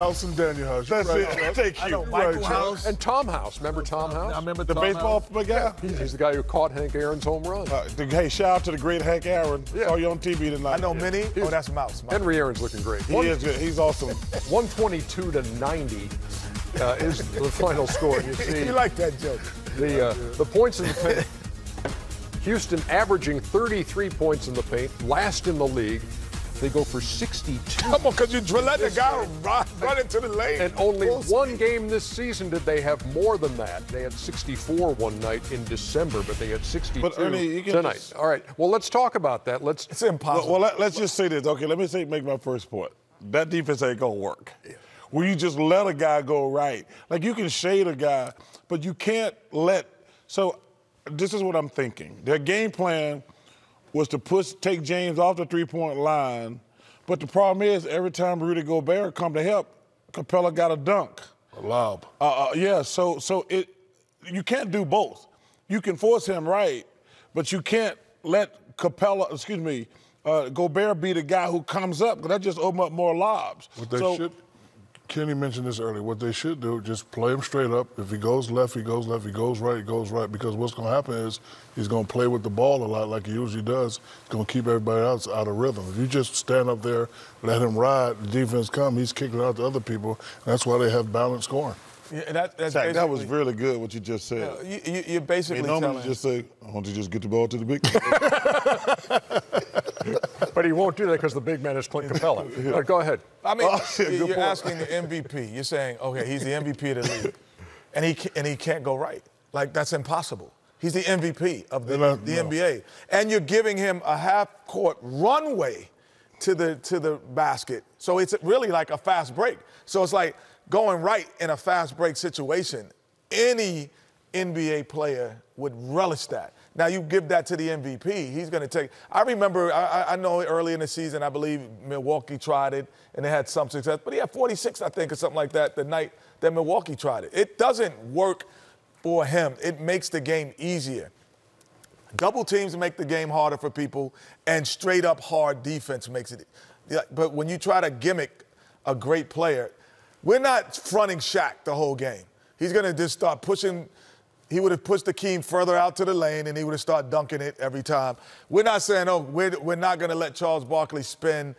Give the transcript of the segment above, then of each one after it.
House and Daniel House. That's right, it. Thank you. I know Michael House. And Tom House. Remember Tom House? I remember The Tom baseball House. guy? He's the guy who caught Hank Aaron's home run. Hey, shout out to the great Hank Aaron. Yeah. Saw you on TV tonight. I know Minnie. Oh, that's Mouse. Henry Aaron's looking great. He is good. He's awesome. 122 to 90 is the final score. You see, You like that joke. the points in the paint. Houston averaging 33 points in the paint, last in the league. They go for 62. Come on, because you let the guy run into the lane. And only one game this season did they have more than that. They had 64 one night in December, but they had 62 But, Ernie, you can tonight. just- All right, well, let's talk about that. It's impossible. Well, let's just say this. Okay, let me make my first point. That defense ain't going to work. When you just let a guy go right. Like, you can shade a guy, but you can't let – so this is what I'm thinking. Their game plan was to take James off the three-point line, but the problem is every time Rudy Gobert come to help, Capella got a dunk. A lob. Yeah, so you can't do both. You can force him right, but you can't let Gobert be the guy who comes up, because that just opens up more lobs. What they should, Kenny mentioned this earlier, what they should do, just play him straight up. If he goes left, he goes left. He goes right, he goes right. Because what's going to happen is he's going to play with the ball a lot like he usually does. He's going to keep everybody else out of rhythm. If you just stand up there, let him ride, the defense come, he's kicking it out to other people. And that's why they have balanced scoring. Yeah, that was really good what you just said. You're basically normally just say, I want to just get the ball to the big But he won't do that because the big man is Clint Capella. Go ahead. I mean, good you're point. asking the MVP. You're saying, okay, he's the MVP of the league, and he can't go right. Like, that's impossible. He's the MVP of the NBA, and you're giving him a half-court runway to the basket. So it's really like a fast break. So it's like going right in a fast break situation. Any NBA player would relish that. Now, you give that to the MVP, he's going to take – I remember, I know early in the season, I believe Milwaukee tried it, and they had some success. But he had 46, I think, or something like that the night that Milwaukee tried it. It doesn't work for him. It makes the game easier. Double teams make the game harder for people, and straight-up hard defense makes it – but when you try to gimmick a great player, we're not fronting Shaq the whole game. He's going to just start pushing – he would have pushed Akeem further out to the lane, and he would have started dunking it every time. We're not saying, oh, we're not going to let Charles Barkley spin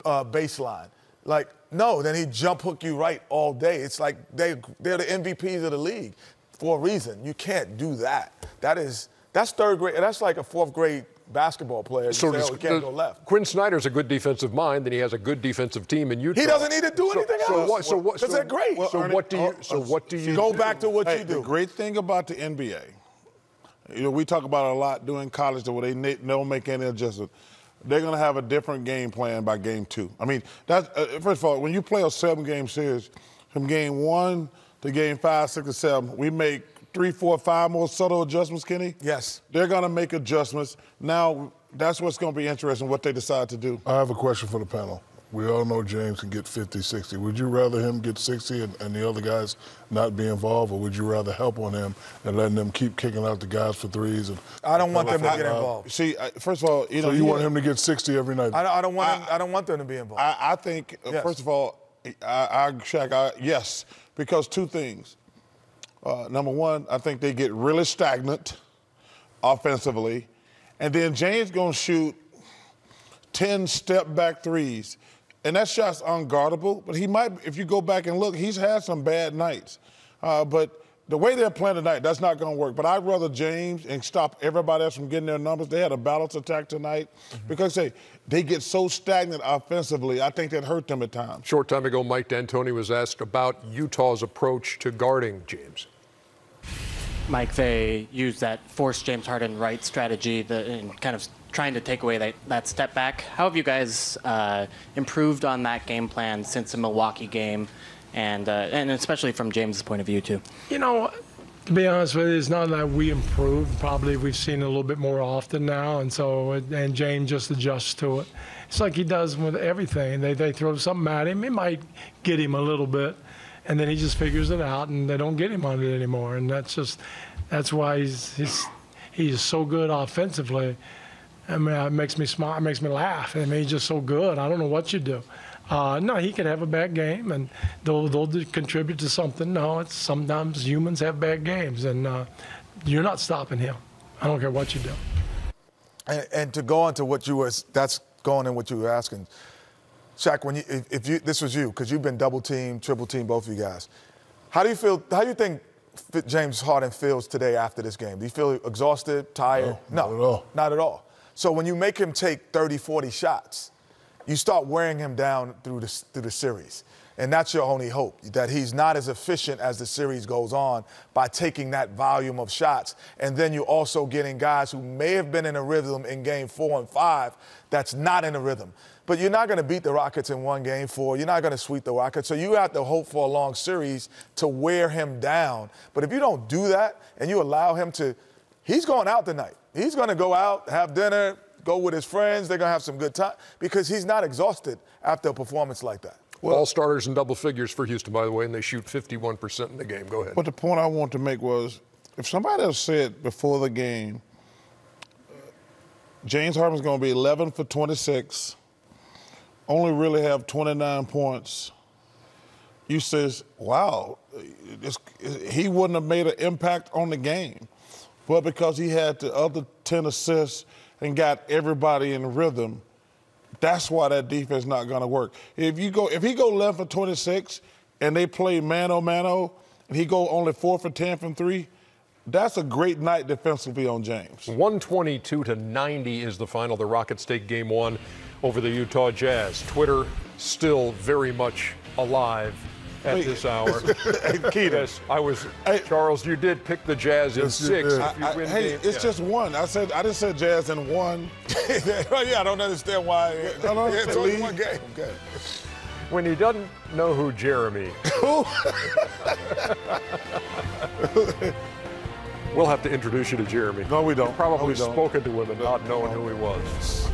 baseline. Like, no, then he'd jump hook you right all day. It's like they're the MVPs of the league for a reason. You can't do that. That's third grade. That's like a fourth grade basketball player. So you say, he can't go left. Quinn Snyder's a good defensive mind, and he has a good defensive team in Utah. He doesn't need to do anything else. Because they're great. What do you go back to what you do? The great thing about the NBA, we talk about it a lot during college where they don't make any adjustment. They're going to have a different game plan by game two. I mean, that's first of all, when you play a 7-game series, from game 1 to game 5, 6, and 7, we make 3, 4, 5 more subtle adjustments, Kenny? Yes. They're going to make adjustments. Now, that's what's going to be interesting, what they decide to do. I have a question for the panel. We all know James can get 50, 60. Would you rather him get 60 and the other guys not be involved, or would you rather help on him and letting them keep kicking out the guys for threes? I don't want them to get involved. See, first of all, so you want him to get 60 every night? I don't want them to be involved. I think, yes. First of all, Shaq, yes, because two things. Number one, I think they get really stagnant offensively. And then James going to shoot 10 step-back threes. And that shot's unguardable. But he might, if you go back and look, he's had some bad nights. But the way they're playing tonight, that's not going to work. But I'd rather James and stop everybody else from getting their numbers. They had a balanced attack tonight. Because they get so stagnant offensively, I think that hurt them at times. Short time ago, Mike D'Antoni was asked about Utah's approach to guarding James. Mike, they used that force James Harden right strategy and kind of trying to take away that step back. How have you guys improved on that game plan since the Milwaukee game, and especially from James' point of view, too? You know, to be honest with you, it's not that we improved. Probably we've seen it a little bit more often now, and James just adjusts to it. It's like he does with everything. They throw something at him. It might get him a little bit, and then he just figures it out, and they don't get him on it anymore. And that's why he's so good offensively. I mean, it makes me smile. It makes me laugh. I mean, he's just so good. I don't know what you do. No, he could have a bad game, and they'll contribute to something. No, it's sometimes humans have bad games, and you're not stopping him. I don't care what you do. And to go on to what you were, that's going in what you were asking. Shaq, when this was you, because you've been double teamed, triple teamed, both of you guys. How do you feel? How do you think James Harden feels today after this game? Do you feel exhausted, tired? No, not at all. Not at all. So when you make him take 30, 40 shots, you start wearing him down through the series. And that's your only hope, that he's not as efficient as the series goes on by taking that volume of shots. And then you're also getting guys who may have been in a rhythm in game 4 and 5 that's not in a rhythm. But you're not going to beat the Rockets in one game 4. You're not going to sweep the Rockets. So you have to hope for a long series to wear him down. But if you don't do that and you allow him to, he's going out tonight. He's going to go out, have dinner, go with his friends. They're going to have some good time because he's not exhausted after a performance like that. Well, all starters in double figures for Houston, by the way, and they shoot 51% in the game. Go ahead. But the point I want to make was, if somebody else said before the game, James Harden's going to be 11 for 26, only really have 29 points, you says, wow, he wouldn't have made an impact on the game. But because he had the other 10 assists and got everybody in rhythm, that's why that defense is not going to work. If he go 11 for 26 and they play mano-mano and he go only 4 for 10 from 3, that's a great night defensively on James. 122-90 is the final. The Rockets take game 1 over the Utah Jazz. Twitter still very much alive at this hour. Yes, Charles, you did pick the Jazz in 6. It's just 1. I didn't say Jazz in 1. Yeah, I don't understand why. It's only one game. Okay. When he doesn't know who Jeremy. We'll have to introduce you to Jeremy. No, we don't. You've probably spoken to him and not knowing who he was.